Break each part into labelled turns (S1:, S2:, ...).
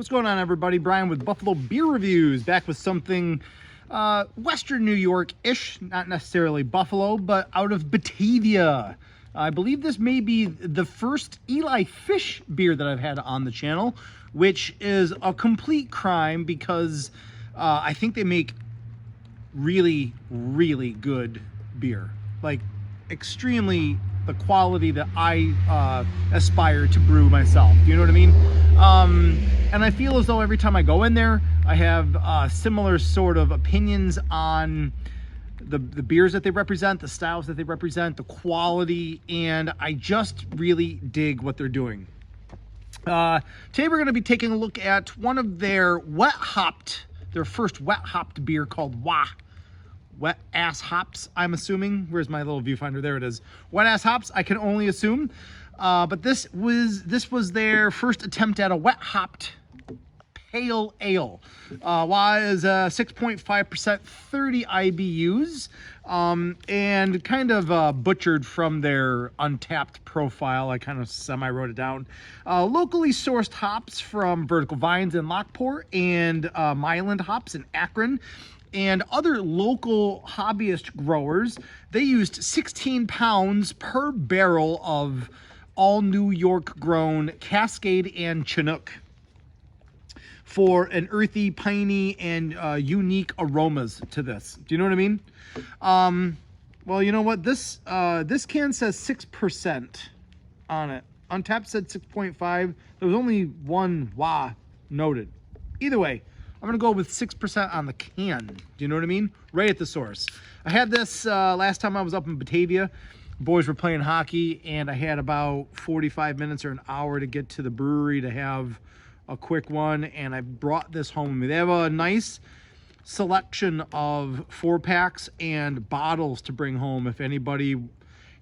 S1: What's going on, everybody? Brian with Buffalo Beer Reviews, back with something Western New York-ish, not necessarily Buffalo, but out of Batavia. I believe this may be the first Eli Fish beer that I've had on the channel, which is a complete crime because I think they make really, really good beer. Like, extremely the quality that I aspire to brew myself. Do you know what I mean? And I feel as though every time I go in there, I have similar sort of opinions on the beers that they represent, the styles that they represent, the quality, and I just really dig what they're doing. Today we're going to be taking a look at one of their their first wet hopped beer called Wet Ass Hops, I'm assuming. Where's my little viewfinder? There it is. Wet Ass Hops, I can only assume. But this was their first attempt at a wet hopped pale ale. Wah is 6.5%, 30 IBUs, and kind of butchered from their Untapped profile. I kind of semi-wrote it down. Locally sourced hops from Vertical Vines in Lockport and Myland hops in Akron. And other local hobbyist growers, they used 16 pounds per barrel of all New York grown Cascade and Chinook for an earthy, piney, and unique aromas to this. Do you know what I mean? Well, you know what? This can says 6% on it. Untapped said 6.5. There was only one Wah noted. Either way, I'm gonna go with 6% on the can. Do you know what I mean? Right at the source. I had this last time I was up in Batavia. Boys were playing hockey, and I had about 45 minutes or an hour to get to the brewery to have a quick one, and I brought this home with me. They have a nice selection of 4-packs and bottles to bring home if anybody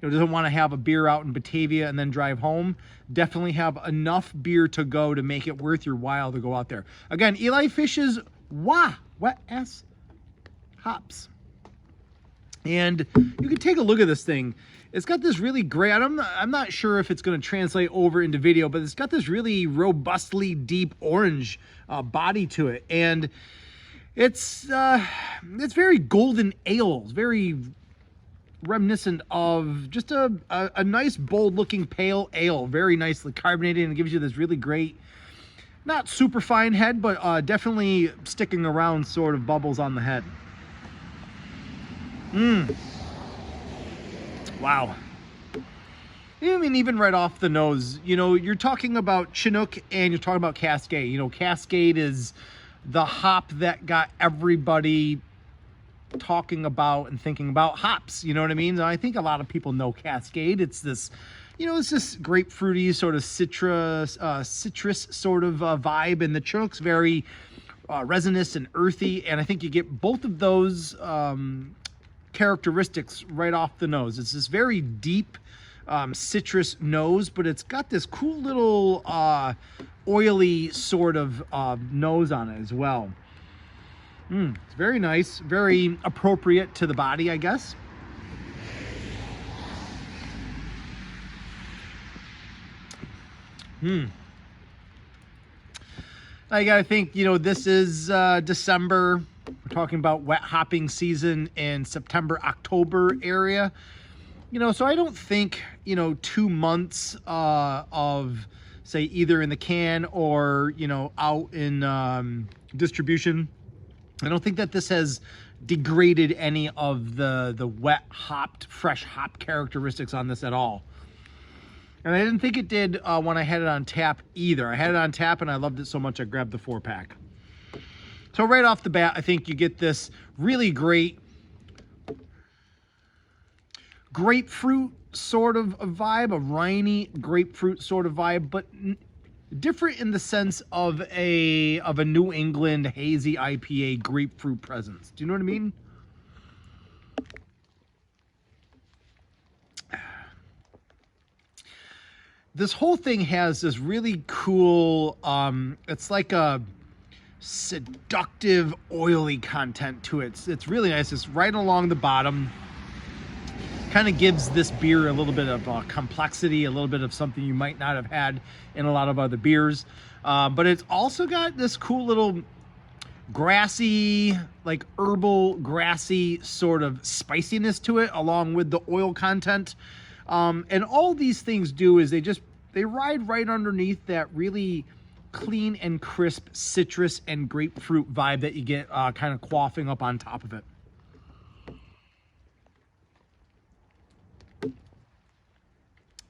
S1: doesn't want to have a beer out in Batavia and then drive home. Definitely have enough beer to go to make it worth your while to go out there. Again, Eli Fish's Wet Ass Hops. And you can take a look at this thing. It's got this really great, I'm not sure if it's going to translate over into video, but it's got this really robustly deep orange body to it. And it's very golden ale, very reminiscent of just a nice bold looking pale ale, very nicely carbonated, and it gives you this really great, not super fine head, but definitely sticking around sort of bubbles on the head. Wow. I mean, even right off the nose, you're talking about Chinook and you're talking about Cascade. Cascade is the hop that got everybody talking about and thinking about hops. You know what I mean? I think a lot of people know Cascade. It's this, it's this grapefruity sort of citrus sort of vibe, and the Chinook's very resinous and earthy, and I think you get both of those characteristics right off the nose. It's this very deep citrus nose, but it's got this cool little oily sort of nose on it as well. It's very nice, very appropriate to the body, I guess. I gotta think, this is December. We're talking about wet hopping season in September, October area. So I don't think, 2 months of, say, either in the can or, out in distribution, I don't think that this has degraded any of the wet hopped, fresh hop characteristics on this at all. And I didn't think it did when I had it on tap either. I had it on tap and I loved it so much I grabbed the 4-pack. So right off the bat, I think you get this really great grapefruit sort of a vibe, a winey grapefruit sort of vibe, but different in the sense of a New England hazy IPA grapefruit presence. Do you know what I mean? This whole thing has this really cool, it's like a seductive, oily content to it. It's really nice. It's right along the bottom. Kind of gives this beer a little bit of complexity, a little bit of something you might not have had in a lot of other beers. But it's also got this cool little grassy, like herbal, grassy sort of spiciness to it, along with the oil content. And all these things do is they ride right underneath that really clean and crisp citrus and grapefruit vibe that you get kind of quaffing up on top of it.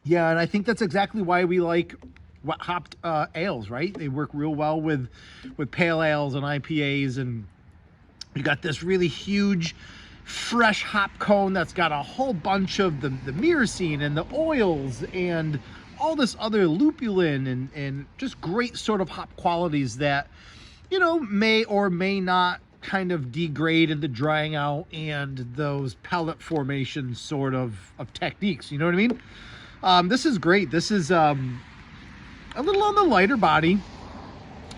S1: Yeah, and I think that's exactly why we like wet hopped ales, right? They work real well with pale ales and IPAs, and you got this really huge fresh hop cone that's got a whole bunch of the myrcene and the oils and all this other lupulin and just great sort of hop qualities that, you know, may or may not kind of degrade in the drying out and those pellet formation sort of techniques. You know what I mean? This is great. This is a little on the lighter body.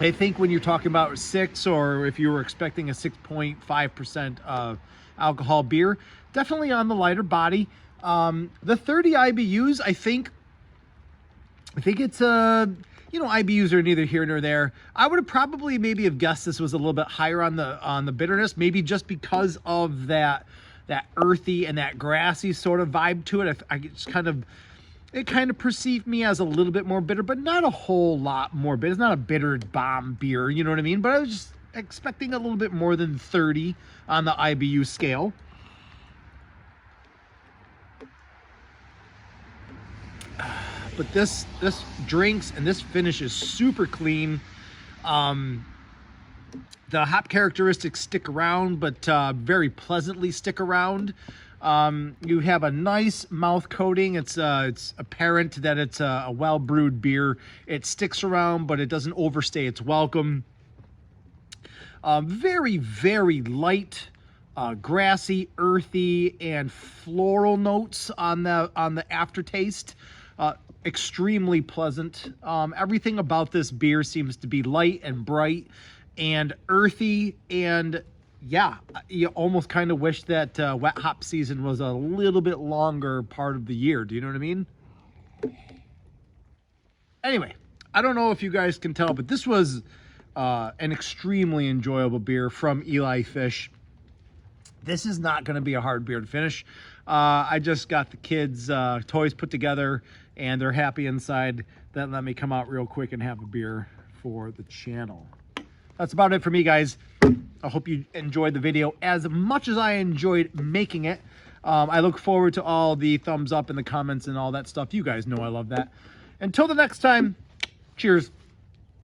S1: I think when you're talking about 6, or if you were expecting a 6.5% alcohol beer, definitely on the lighter body. The 30 IBUs, I think it's you know, IBUs are neither here nor there. I would have probably maybe have guessed this was a little bit higher on the bitterness, maybe just because of that earthy and that grassy sort of vibe to it. I just it kind of perceived me as a little bit more bitter, but not a whole lot more bitter. It's not a bitter bomb beer, you know what I mean? But I was just expecting a little bit more than 30 on the IBU scale. But this drinks and this finish is super clean. The hop characteristics stick around, but very pleasantly stick around. You have a nice mouth coating. It's apparent that it's a well-brewed beer. It sticks around, but it doesn't overstay its welcome. Very, very light, grassy, earthy, and floral notes on the aftertaste. Extremely pleasant. Everything about this beer seems to be light and bright and earthy, and yeah, you almost kind of wish that wet hop season was a little bit longer part of the year. Do you know what I mean? Anyway, I don't know if you guys can tell, but this was an extremely enjoyable beer from Eli Fish. This is not going to be a hard beer to finish. I just got the kids' toys put together, and they're happy inside. Then let me come out real quick and have a beer for the channel. That's about it for me, guys. I hope you enjoyed the video as much as I enjoyed making it. I look forward to all the thumbs up in the comments and all that stuff. You guys know I love that. Until the next time, cheers.